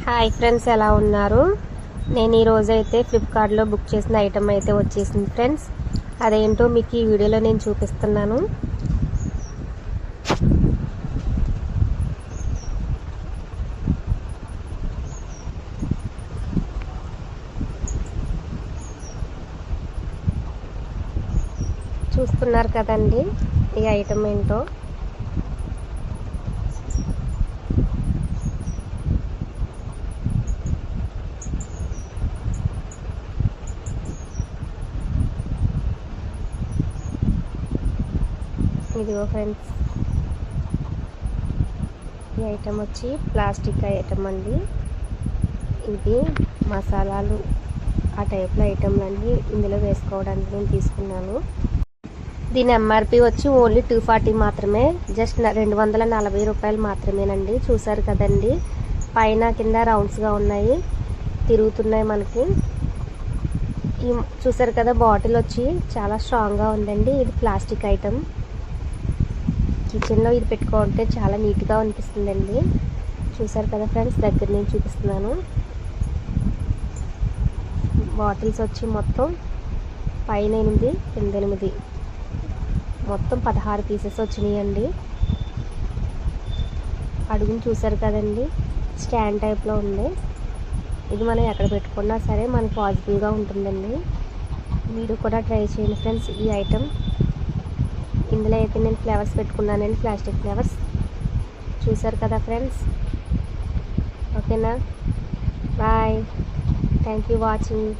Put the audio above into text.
Hi friends, ఎలా ఉన్నారు? నేను ఈ రోజు అయితే ఫ్లిప్కార్ట్లో బుక్ చేసిన ఐటమ్ అయితే వచ్చేసింది ఫ్రెండ్స్. అదేంటో మీకు ఈ వీడియోలో నేను చూపిస్తున్నాను. చూస్తున్నారు కదండి ఈ ఐటమ్ ఏంటో. ఇదిగో ఫ్రెండ్స్, ఈ ఐటమ్ వచ్చి ప్లాస్టిక్ ఐటమ్ అండి. ఇది మసాలాలు ఆ టైప్లో ఐటమ్లన్నీ ఇందులో వేసుకోవడానికి నేను తీసుకున్నాను. దీని ఎంఆర్పి వచ్చి ఓన్లీ 240 మాత్రమే, జస్ట్ 240 రూపాయలు మాత్రమేనండి. చూసారు కదండి, పైన కింద రౌండ్స్గా ఉన్నాయి, తిరుగుతున్నాయి మనకి. చూసారు కదా, బాటిల్ వచ్చి చాలా స్ట్రాంగ్గా ఉందండి. ఇది ప్లాస్టిక్ ఐటమ్. కిచెన్లో ఇది పెట్టుకుంటే చాలా నీట్గా అనిపిస్తుందండి. చూసారు కదా ఫ్రెండ్స్, దగ్గర నుంచి చూపిస్తున్నాను. బాటిల్స్ వచ్చి మొత్తం పైన 8, కింద 8, మొత్తం 16 పీసెస్ వచ్చినాయండి. అడుగుని చూసారు కదండి, స్టాండ్ టైప్లో ఉంది. ఇది మనం ఎక్కడ పెట్టుకున్నా సరే మనకు పాజిటివ్గా ఉంటుందండి. మీరు కూడా ట్రై చేయండి ఫ్రెండ్స్ ఈ ఐటమ్. ఇందులో అయితే నేను ఫ్లేవర్స్ పెట్టుకున్నానండి, ప్లాస్టిక్ ఫ్లేవర్స్. చూసారు కదా ఫ్రెండ్స్. ఓకేనా, బాయ్, థ్యాంక్ యూ వాచింగ్.